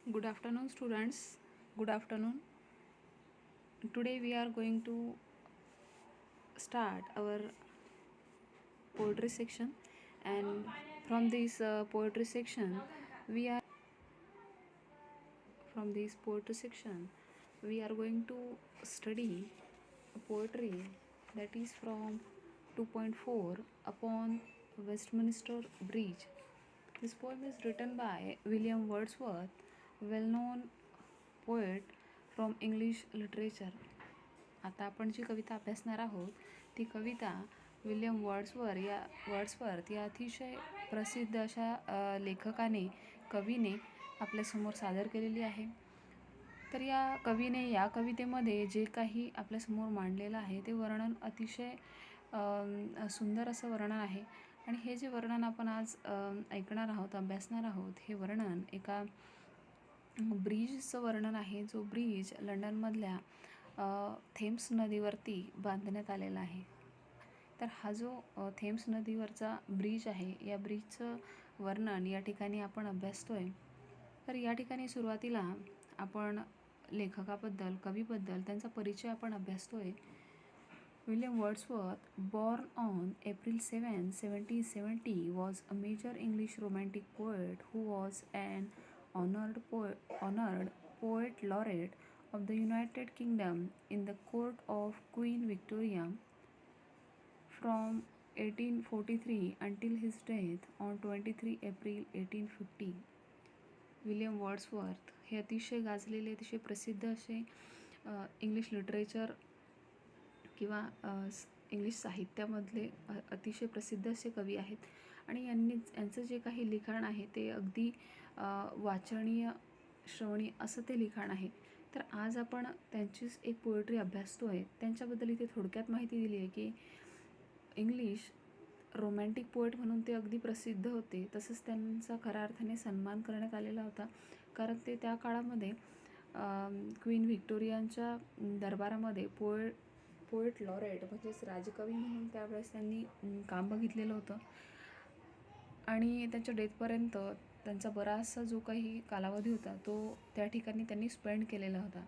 Good afternoon, students. Good afternoon. Today we are going to start our poetry section, and from this poetry section, we are from this poetry section, we are going to study a poetry that is from 2.4 upon Westminster Bridge. This poem is written by William Wordsworth, well-known poet from English literature. आता आपण जी कविता अभ्यासणार आहोत ती कविता William Wordsworth या अतिशय प्रसिद्ध अशा लेखकाने कवीने आपल्यासमोर सादर केलेली आहे. तर या कवीने या कवितेमध्ये जे काही आपल्यासमोर मांडलेलं आहे ते वर्णन अतिशय सुंदर असं वर्णन आहे. आणि हे जे वर्णन आपण आज ऐकणार आहोत, अभ्यासणार आहोत, हे वर्णन एका ब्रिजचं वर्णन आहे, जो ब्रिज लंडनमधल्या थेम्स नदीवरती बांधण्यात आलेला आहे. तर हा जो थेम्स नदीवरचा ब्रिज आहे, या ब्रिजचं वर्णन या ठिकाणी आपण अभ्यासतोय. तर या ठिकाणी सुरुवातीला आपण लेखकाबद्दल, कवीबद्दल, त्यांचा परिचय आपण अभ्यासतोय. William Wordsworth, born on April 7, 1770, was a major English romantic poet who was an honored poet laureate of the United Kingdom in the court of Queen Victoria from 1843 until his death on 23 April 1850. William Wordsworth हे अतिशय गाजलेले, अतिशय प्रसिद्ध असे English literature किंवा English साहित्यामधले अतिशय प्रसिद्ध असे कवी आहेत. आणि यांचं जे काही लिखाण आहे ते अगदी वाचनीय, श्रवणीय असं ते लिखाण आहे. तर आज आपण त्यांचीच एक पोएट्री अभ्यासतो आहे. त्यांच्याबद्दल इथे थोडक्यात माहिती दिली आहे की इंग्लिश रोमॅन्टिक पोएट म्हणून ते अगदी प्रसिद्ध होते. तसंच त्यांचा खऱ्या अर्थाने सन्मान करण्यात आलेला होता, कारण ते त्या काळामध्ये क्वीन व्हिक्टोरियांच्या दरबारामध्ये पोएट लॉरेट म्हणजेच राजकवी म्हणून त्यावेळेस त्यांनी काम बघितलेलं होतं. आणि त्यांच्या डेथपर्यंत त्यांचा बराचसा जो काही कालावधी होता तो त्या ठिकाणी त्यांनी स्पेंड केलेला होता.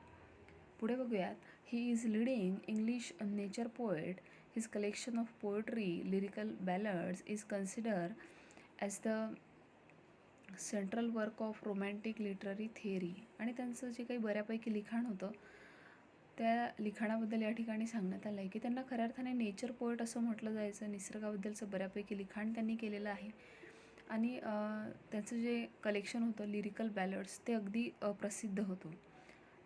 पुढे बघूयात. He is leading English nature poet. His collection of poetry, lyrical ballads is consider as the central work of romantic literary theory. आणि त्यांचं जे काही बऱ्यापैकी लिखाण होतं त्या लिखाणाबद्दल या ठिकाणी सांगण्यात आलं आहे की त्यांना खऱ्या अर्थाने नेचर पोएट असं म्हटलं जायचं. निसर्गाबद्दलचं बऱ्यापैकी लिखाण त्यांनी केलेलं आहे. आणि त्याचं जे कलेक्शन होतं लिरिकल बॅलड्स ते अगदी प्रसिद्ध होतं.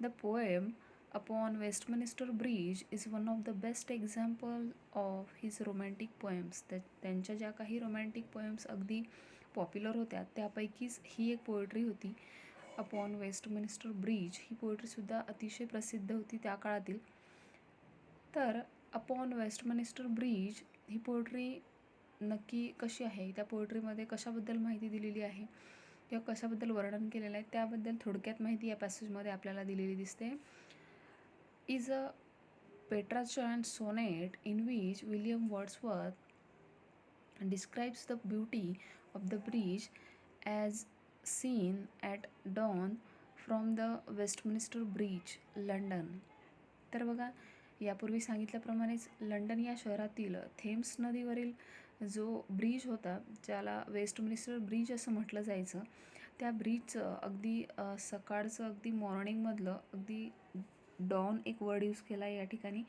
The poem upon Westminster bridge is one of the best example of his romantic poems. त्यांच्या ज्या काही रोमॅन्टिक पोएम्स अगदी पॉप्युलर होत्या त्यापैकीच ही एक पोएट्री होती. अपॉन वेस्टमिनिस्टर ब्रिज ही पोएट्रीसुद्धा अतिशय प्रसिद्ध होती त्या काळातील. तर अपॉन वेस्टमिनिस्टर ब्रिज ही पोएट्री नक्की कशी आहे, त्या पोएट्रीमध्ये कशाबद्दल माहिती दिलेली आहे किंवा कशाबद्दल वर्णन केलेलं आहे त्याबद्दल थोडक्यात माहिती या पॅसेजमध्ये आपल्याला दिलेली दिसते. Is a Petrarchan sonnet in which William Wordsworth describes the beauty of the bridge as seen at dawn from the Westminster Bridge, London. तर बघा, यापूर्वी सांगितल्याप्रमाणेच लंडन या शहरातील थेम्स नदीवरील जो ब्रिज होता, ज्याला वेस्टमिनिस्टर ब्रिज असं म्हटलं जायचं, त्या ब्रिजचं अगदी सकाळचं, अगदी मॉर्निंगमधलं, अगदी डॉन एक वर्ड यूज केला या ठिकाणी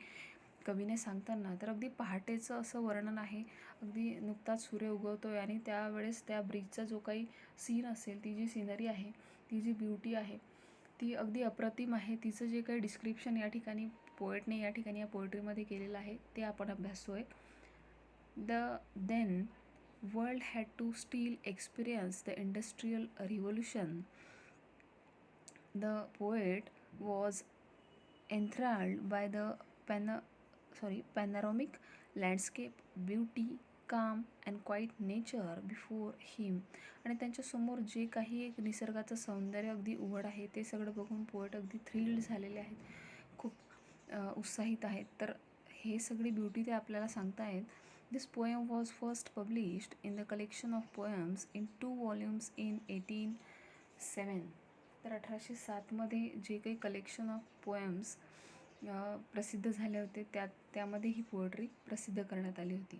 कवीने सांगताना. तर अगदी पहाटेचं असं वर्णन आहे. अगदी नुकताच सूर्य उगवतो आहे आणि त्यावेळेस त्या ब्रिजचा जो काही सीन असेल, ती जी सिनरी आहे, ती जी ब्युटी आहे ती अगदी अप्रतिम आहे. तिचं जे काही डिस्क्रिप्शन या ठिकाणी पोएटने या ठिकाणी या पोएट्रीमध्ये केलेलं आहे ते आपण अभ्यासतोय. Then world had to still experience the industrial revolution. The poet was enthralled by the panoramic landscape, beauty, calm and quiet nature before him. आणि त्यांच्यासमोर जे काही एक निसर्गाचं सौंदर्य अगदी उघड आहे ते सगळं बघून पोएट अगदी थ्रिल्ड झालेले आहेत, खूप उत्साहित आहेत. तर हे सगळी ब्युटी ते आपल्याला सांगतायत. This poem was first published in the collection of poems in 2 volumes in 1807. तर 1807मध्ये जे काही कलेक्शन ऑफ पोएम्स प्रसिद्ध झाले होते त्यामध्ये ही पोएट्री प्रसिद्ध करण्यात आली होती.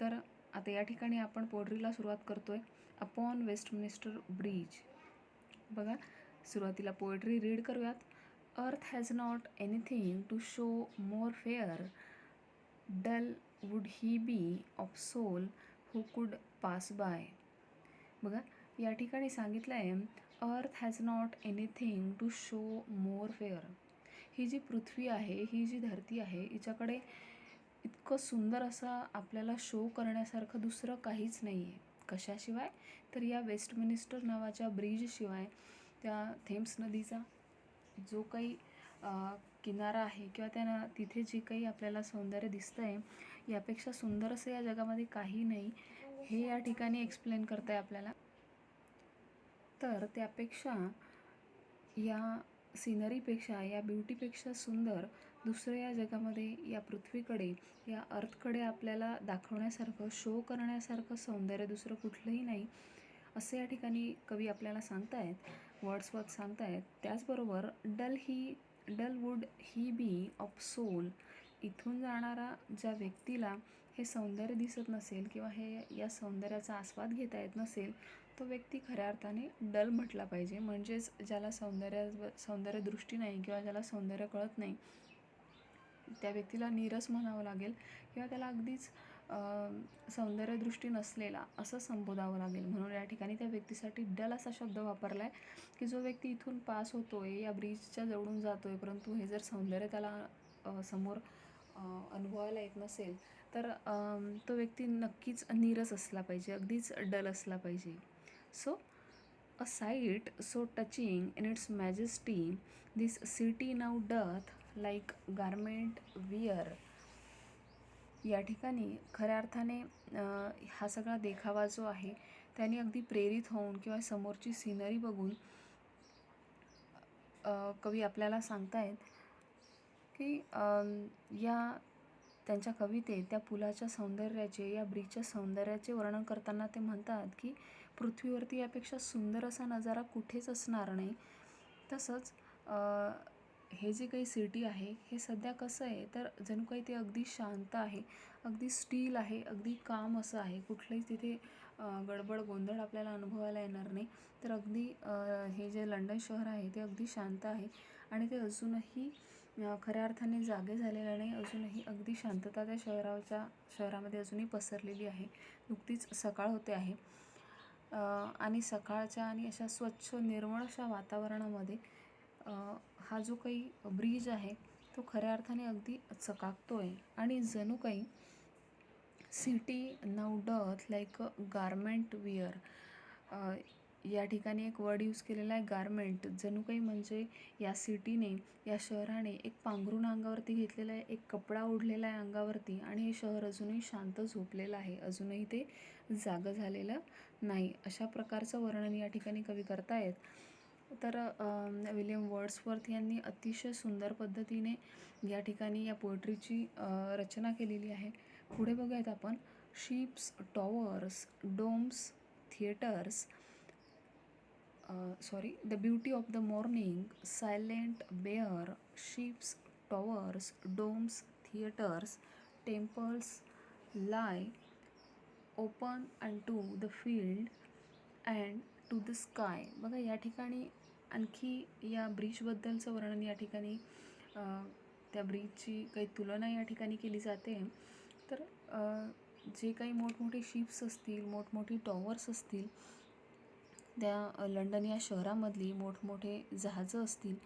तर आता या ठिकाणी आपण पोएट्रीला सुरुवात करतोय. Upon Westminster bridge. बघा, सुरुवातीला पोएट्री रीड करूयात. Earth has not anything to show more fair, dull would he be of soul who could pass by. बघा, या ठिकाणी सांगितलं आहे earth has not anything to show more fair. ही जी पृथ्वी आहे, ही जी धरती आहे, हिच्याकडे इतकं सुंदर असं आपल्याला शो करण्यासारखं दुसरं काहीच नाही आहे. कशाशिवाय? तर या वेस्टमिनिस्टर नावाच्या ब्रिजशिवाय, त्या थेम्स नदीचा जो काही किनारा आहे किंवा तिथे जे काही आपल्याला सौंदर्य दिसतं आहे, यापेक्षा सुंदर असं या जगामध्ये काही नाही, हे या ठिकाणी एक्सप्लेन करत आहे आपल्याला. तर त्यापेक्षा, या सिनरीपेक्षा, या ब्युटीपेक्षा सुंदर दुसरं या जगामध्ये, या पृथ्वीकडे, या अर्थकडे आपल्याला दाखवण्यासारखं, शो करण्यासारखं सौंदर्य दुसरं कुठलंही नाही, असं या ठिकाणी कवी आपल्याला सांगतायत, वर्ड्सवर्थ सांगतायत. त्याचबरोबर dull would he be of soul. इथून जाणारा ज्या व्यक्तीला हे सौंदर्य दिसत नसेल किंवा या सौंदर्याचा आस्वाद घेता येत नसेल, तो व्यक्ती खऱ्या अर्थाने डल म्हटला पाहिजे. म्हणजेच ज्याला सौंदर्यदृष्टी नाही किंवा ज्याला सौंदर्य कळत नाही, त्या व्यक्तीला नीरस म्हणावं लागेल किंवा त्याला अगदीच सौंदर्यदृष्टी नसलेला असं संबोधावं लागेल. म्हणून या ठिकाणी त्या व्यक्तीसाठी डल असा शब्द वापरला आहे की जो व्यक्ती इथून पास होतोय, या ब्रिजच्या जवळून जातोय, परंतु हे जर सौंदर्य त्याला समोर अनुभवायला येत नसेल, तर तो व्यक्ती नक्कीच नीरस असला पाहिजे, अगदीच डल असला पाहिजे. So a site so touching in its majesty, this city now doth like garment wear. या ठिकाणी खऱ्या अर्थाने हा सगळा देखावा जो आहे त्याने अगदी प्रेरित होऊन किंवा समोरची सिनरी बघून कवी आपल्याला सांगतायत की या त्यांच्या कवितेत त्या पुलाच्या सौंदर्याचे, या ब्रिजच्या सौंदर्याचे वर्णन करताना ते म्हणतात की पृथ्वीवरती यापेक्षा सुंदर असा नजारा कुठेच असणार नाही. तसंच हे जे काही सिटी आहे, हे सध्या कसं आहे तर जणू काही ते अगदी शांत आहे, अगदी स्टील आहे, अगदी काम असं आहे. कुठलंही तिथे गडबड गोंधळ आपल्याला अनुभवायला येणार नाही. तर अगदी हे जे लंडन शहर आहे ते अगदी शांत आहे आणि ते अजूनही खऱ्या अर्थाने जागे झालेलं नाही. अजूनही अगदी शांतता त्या शहरामध्ये अजूनही पसरलेली आहे. नुकतीच सकाळ होते आहे आणि सकाळच्या आणि अशा स्वच्छ निर्मळ अशा वातावरणामध्ये हा जो काही ब्रिज आहे तो खऱ्या अर्थाने अगदी चकाकतो आहे आणि जणू काही city now doth like a garment wear. या ठिकाणी एक वर्ड यूज केलेला आहे, गारमेंट. जणू काही म्हणजे या सिटीने, या शहराने एक पांघरून अंगावरती घेतलेला आहे, एक कपडा ओढलेला आहे अंगावरती आणि हे शहर अजूनही शांत झोपलेलं आहे, अजूनही ते जागं झालेलं नाही. अशा प्रकारचं वर्णन या ठिकाणी कवी करतायत. तर विलियम वर्ड्सवर्थ यांनी अतिशय सुंदर पद्धतीने या ठिकाणी या पोएट्रीची रचना केलेली आहे. पुढे बघूयात आपण. Ships, towers, domes, theatres, the beauty of the morning, silent bare, ships, towers, domes, theatres, temples lie open unto the field and to the sky. बघा, या ठिकाणी आणखी या ब्रिजबद्दलचं वर्णन या ठिकाणी त्या ब्रिजची काही तुलना या ठिकाणी केली जाते. तर जे काही मोठमोठे शिप्स असतील, मोठमोठी टॉवर्स असतील, त्या लंडन या शहरामधली मोठमोठे जहाजं असतील,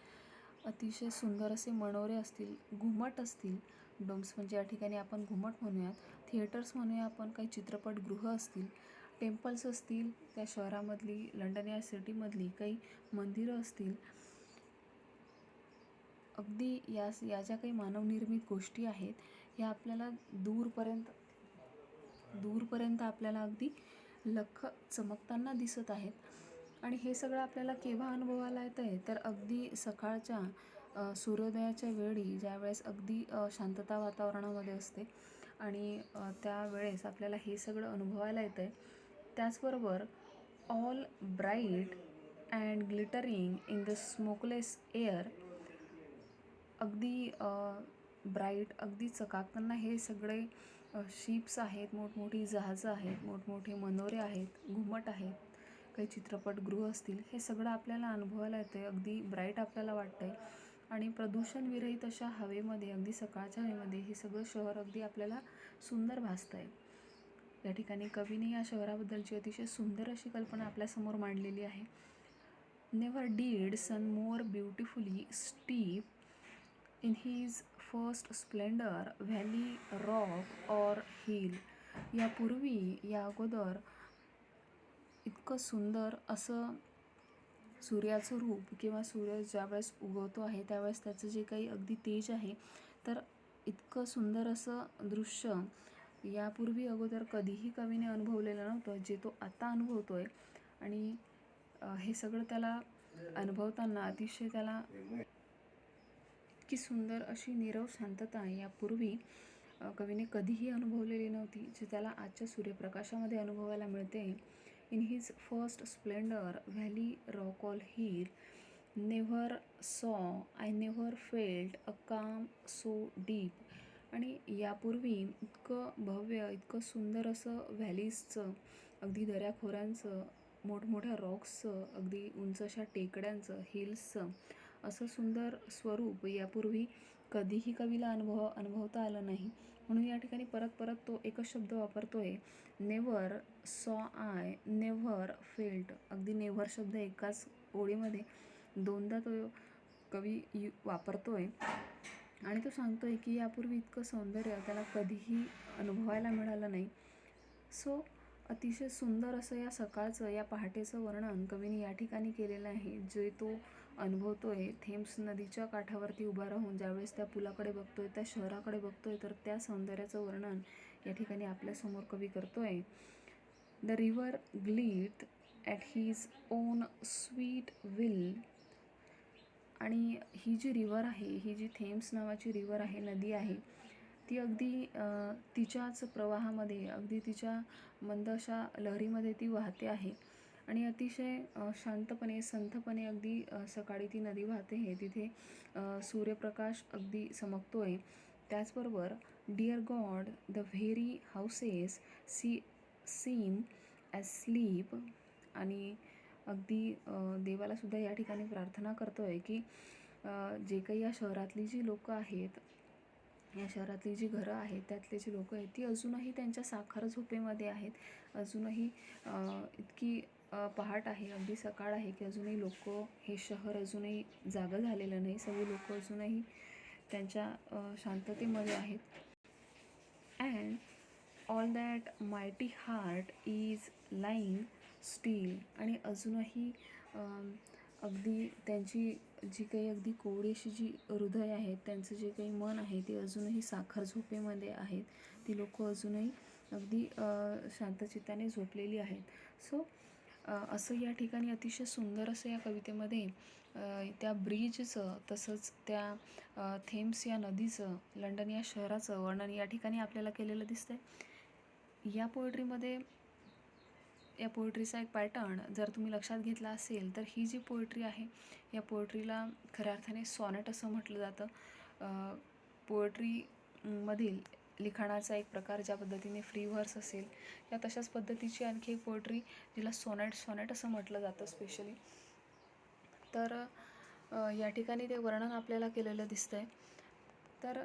अतिशय सुंदर असे मनोरे असतील, घुमट असतील, डोम्स म्हणजे या ठिकाणी आपण घुमट म्हणूयात, थिएटर्स म्हणूया आपण, काही चित्रपटगृह असतील, टेम्पल्स असतील, त्या शहरामधली, लंडन या सिटीमधली काही मंदिरं असतील, अगदी या ज्या काही मानवनिर्मित गोष्टी आहेत ह्या आपल्याला दूरपर्यंत आपल्याला अगदी लख्ख चमकताना दिसत आहेत. आणि हे सगळं आपल्याला केव्हा अनुभवायला येतं आहे तर अगदी सकाळच्या सूर्योदयाच्या वेळी, ज्यावेळेस अगदी शांतता वातावरणामध्ये असते आणि त्यावेळेस आपल्याला हे सगळं अनुभवायला येतं आहे. त्याचबरोबर all bright and glittering in the smokeless air. अगदी ब्राईट, अगदी चकाकताना हे सगळे शिप्स आहेत, मोठमोठी जहाजं आहेत, मोठमोठे मनोरे आहेत, घुमट आहेत, काही चित्रपटगृह असतील, हे सगळं आपल्याला अनुभवायला येतं आहे. अगदी ब्राईट आपल्याला वाटतं आहे आणि प्रदूषणविरहित अशा हवेमध्ये, अगदी सकाळच्या हवेमध्ये हे सगळं शहर अगदी आपल्याला सुंदर भासतं आहे. या ठिकाणी कवीने या शहराबद्दलची अतिशय सुंदर अशी कल्पना आपल्यासमोर मांडलेली आहे. Never did sun more beautifully steep in his first splendour valley, rock or hill. यापूर्वी, या अगोदर इतकं सुंदर असं सूर्याचं रूप किंवा सूर्य ज्यावेळेस उगवतो आहे त्यावेळेस त्याचं जे काही अगदी तेज आहे, तर इतकं सुंदर असं दृश्य यापूर्वी अगोदर कधीही कवीने अनुभवलेलं नव्हतं, जे तो आता अनुभवतो आहे. आणि हे सगळं त्याला अनुभवताना अतिशय त्याला इतकी सुंदर अशी नीरव शांतता यापूर्वी कवीने कधीही अनुभवलेली नव्हती, जी त्याला आजच्या सूर्यप्रकाशामध्ये अनुभवायला मिळते. In his first splendour valley, rock all hill, never सॉ आय नेव्हर फेल्ट अ काम सो डीप. आणि यापूर्वी इतकं भव्य, इतकं सुंदर असं व्हॅलीजचं, अगदी दऱ्याखोऱ्यांचं, मोठमोठ्या रॉक्सचं, अगदी उंच अशा टेकड्यांचं, हिल्सचं असं सुंदर स्वरूप यापूर्वी कधीही कवीला अनुभवता आलं नाही. म्हणून या ठिकाणी परत परत तो एकच शब्द वापरतो आहे, नेव्हर सॉ आय नेव्हर फेल्ट. अगदी नेव्हर शब्द एकाच ओळीमध्ये दोनदा तो कवी वापरतो आहे आणि तो सांगतो आहे की यापूर्वी इतकं सौंदर्य त्याला कधीही अनुभवायला मिळालं नाही. सो अतिशय सुंदर असं या सकाळचं, या पहाटेचं वर्णन कवीने या ठिकाणी केलेलं आहे, जे तो अनुभवतो आहे. थेम्स नदीच्या काठावरती उभा राहून ज्यावेळेस त्या पुलाकडे बघतो आहे, त्या शहराकडे बघतो आहे, तर त्या सौंदर्याचं वर्णन या ठिकाणी आपल्यासमोर कवी करतो आहे. The river gleet at his own sweet will. आणि ही जी रिव्हर आहे, ही जी थेम्स नावाची रिव्हर आहे, नदी आहे, ती अगदी तिच्याच प्रवाहामध्ये, अगदी तिच्या मंद अशा लहरीमध्ये ती वाहते आहे आणि अतिशय शांतपणे, संथपणे अगदी सकाळी ती नदी वाहते आहे. तिथे सूर्यप्रकाश अगदी चमकतो आहे. त्याचबरोबर dear God, the very houses seem as sleep. आणि अगदी देवालासुद्धा या ठिकाणी प्रार्थना करतो आहे की जे काही या शहरातली जी लोकं आहेत, या शहरातली जी घरं आहेत, त्यातले जी लोकं आहेत, ती अजूनही त्यांच्या साखर झोपेमध्ये आहेत. अजूनही इतकी पहाट आहे, अगदी सकाळ आहे की अजूनही लोकं, हे शहर अजूनही जागं झालेलं नाही. सगळी लोकं अजूनही त्यांच्या शांततेमध्ये आहेत. And all that mighty heart is lying steel. आणि अजूनही अगदी त्यांची जी काही अगदी कोवळीशी जी हृदय आहेत, त्यांचं जे काही मन आहे, ते अजूनही साखर झोपेमध्ये आहेत. ती लोकं अजूनही अगदी शांतचित्ताने झोपलेली आहेत. सो असं या ठिकाणी अतिशय सुंदर असं या कवितेमध्ये त्या ब्रिजचं, तसंच त्या थेम्स या नदीचं, लंडन या शहराचं वर्णन या ठिकाणी आपल्याला केलेलं दिसतंय. या पोएट्रीमध्ये, या पोएट्रीचा एक पॅटर्न जर तुम्ही लक्षात घेतला असेल, तर ही जी पोएट्री आहे, या पोएट्रीला खऱ्या अर्थाने सॉनेट असं म्हटलं जातं. पोएट्रीमधील लिखाणाचा एक प्रकार, ज्या पद्धतीने फ्री व्हर्स असेल, या तशाच पद्धतीची आणखी एक पोएट्री, जिला सॉनेट असं म्हटलं जातं स्पेशली. तर या ठिकाणी ते वर्णन आपल्याला केलेलं दिसतंय. तर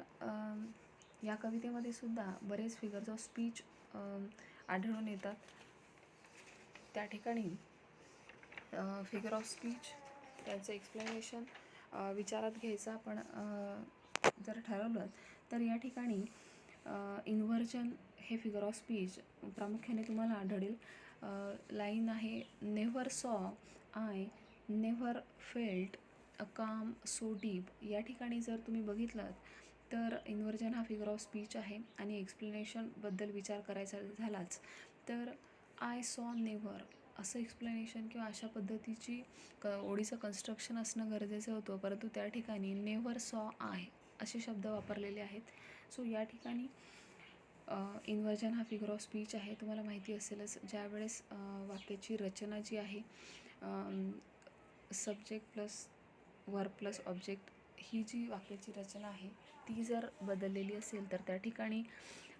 या कवितेमध्ये सुद्धा बरेच फिगर्स ऑफ स्पीच आढळून येतात. त्या ठिकाणी फिगर ऑफ स्पीच, त्याचं एक्सप्लेनेशन विचारात घ्यायचं आपण जर ठरवलं, तर या ठिकाणी इन्व्हर्जन हे फिगर ऑफ स्पीच प्रामुख्याने तुम्हाला आढळेल. लाईन आहे, नेव्हर सॉ आय नेव्हर फेल्ट अ काम सो डीप. या ठिकाणी जर तुम्ही बघितलं तर इन्व्हर्जन हा फिगर ऑफ स्पीच आहे आणि एक्सप्लेनेशनबद्दल विचार करायचा झालाच तर आय सॉ नेव्हर असं एक्सप्लेनेशन किंवा अशा पद्धतीची ओळीचं कन्स्ट्रक्शन असणं गरजेचं होतं, परंतु त्या ठिकाणी नेव्हर सॉ आय असे शब्द वापरलेले आहेत. सो या ठिकाणी इन्व्हर्जन हा फिगर ऑफ स्पीच आहे. तुम्हाला माहिती असेलच, ज्यावेळेस वाक्याची रचना जी आहे subject plus verb plus object ही जी वाक्याची रचना आहे ती जर बदललेली असेल तर त्या ठिकाणी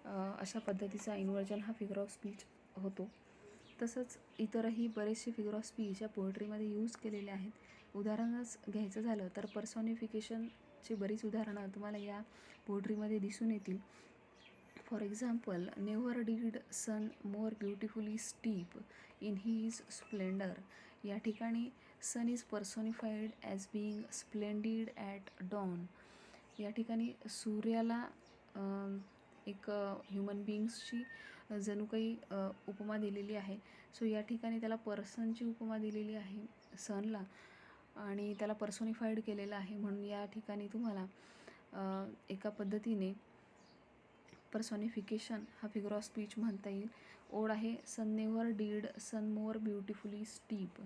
अशा पद्धतीचा इन्व्हर्जन हा फिगर ऑफ स्पीच होतो. तसंच इतरही बरेचसे फिगर ऑफ स्पीच या पोएट्रीमध्ये यूज केलेले आहेत. उदाहरणच घ्यायचं झालं तर पर्सॉनिफिकेशनची बरीच उदाहरणं तुम्हाला या पोएट्रीमध्ये दिसून येतील. For example, never did sun more beautifully steep in his splendour. या ठिकाणी sun is personified as being splendid at dawn. या ठिकाणी सूर्याला एक ह्युमन बिईंग्सची जणू काही उपमा दिलेली आहे. सो या ठिकाणी त्याला पर्सनची उपमा दिलेली आहे सनला आणि त्याला पर्सोनिफाईड केलेलं आहे. म्हणून या ठिकाणी तुम्हाला एका पद्धतीने पर्सॉनिफिकेशन हा फिगर ऑफ स्पीच म्हणता येईल. ओड आहे, sun never did sun more beautifully steep.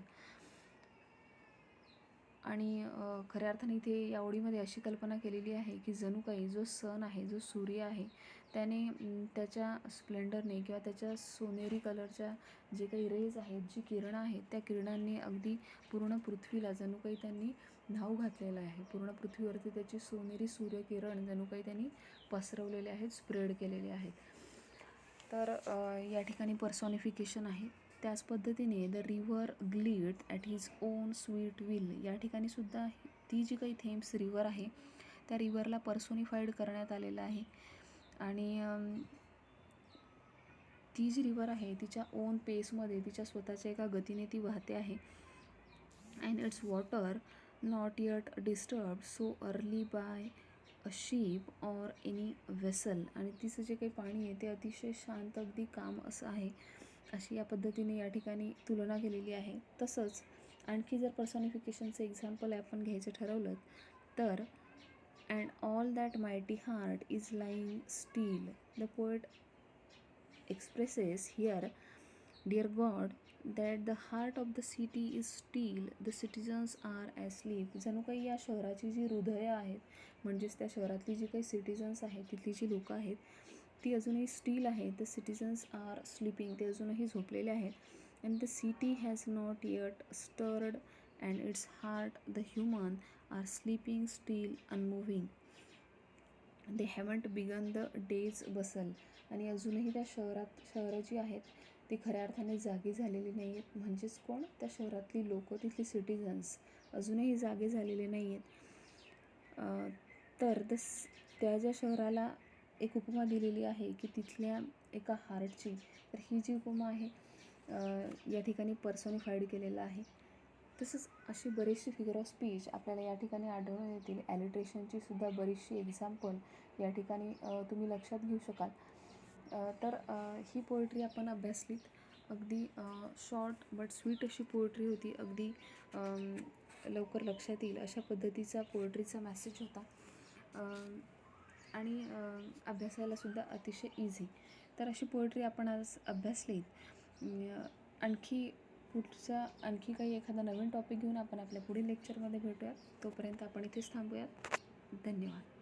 आणि खऱ्या अर्थाने इथे या ओळीमध्ये अशी कल्पना केलेली आहे की जणू काही जो सन आहे, जो सूर्य आहे, त्याने त्याच्या स्प्लेंडरने किंवा त्याच्या सोनेरी कलरच्या जे काही रेज आहेत, जी किरणं आहेत, त्या किरणांनी अगदी पूर्ण पृथ्वीला जणू काही त्यांनी न्हाऊ घातलेलं आहे. पूर्ण पृथ्वीवरती त्याची सोनेरी सूर्यकिरण जणू काही त्यांनी पसरवलेले आहेत, स्प्रेड केलेले आहेत. तर या ठिकाणी पर्सॉनिफिकेशन आहे. त्याच पद्धतीने the river glide at his own sweet will. या ठिकाणी सुद्धा ती जी काही थेम्स रिव्हर आहे त्या रिव्हरला पर्सोनिफाईड करण्यात आलेलं आहे आणि ती जी रिव्हर आहे तिच्या ओन पेसमध्ये, तिच्या स्वतःच्या एका गतीने ती वाहते आहे. And its water not yet disturb so early by a ship or any vessel. आणि तिचं जे काही पाणी आहे ते अतिशय शांत, अगदी काम असं आहे, अशी या पद्धतीने या ठिकाणी तुलना केलेली आहे. तसंच आणखी जर पर्सॉनिफिकेशनचं एक्झाम्पल आपण घ्यायचं ठरवलं तर and all that mighty heart is lying steel. The poet expresses here, dear God, that the heart of the city is still, the citizens are asleep. जणू काही या शहराची जी हृदयं आहेत, म्हणजेच त्या शहरातली जी काही सिटिझन्स आहेत, तिथली जी लोकं आहेत ती अजूनही स्टील आहेत. द सिटिझन्स आर स्लीपिंग, ते अजूनही झोपलेले आहेत. And the city has not yet stirred and its heart the human are sleeping still unmoving. They haven't begun the day's bustle. आणि अजूनही त्या शहरं जी आहेत ती खऱ्या अर्थाने जागी झालेली नाही आहेत. म्हणजेच कोण? त्या शहरातली लोकं, तिथली सिटिझन्स अजूनही जागे झालेले नाही आहेत. तर त्या ज्या शहराला एक उपमा दिलेली आहे की तिथल्या एका हार्टची, तर ही जी उपमा आहे या ठिकाणी पर्सॉनिफाईड केलेलं आहे. तसंच अशी बरीचशी फिगर ऑफ स्पीच आपल्याला या ठिकाणी आढळून येतील. ॲलिट्रेशनची सुद्धा बरीचशी एक्झाम्पल या ठिकाणी तुम्ही लक्षात घेऊ शकाल. तर ही पोएट्री आपण अभ्यासलीत. अगदी शॉर्ट बट स्वीट अशी पोएट्री होती. अगदी लवकर लक्षात येईल अशा पद्धतीचा पोएट्रीचा मेसेज होता आणि अभ्यासायला सुद्धा अतिशय इझी. तर अशी पोएट्री आपण आज अभ्यासलीत. आणखी काही एखादा नवीन टॉपिक घेऊन आपण आपल्या पुढील लेक्चरमध्ये भेटूयात. तोपर्यंत आपण इथेच थांबूयात. धन्यवाद.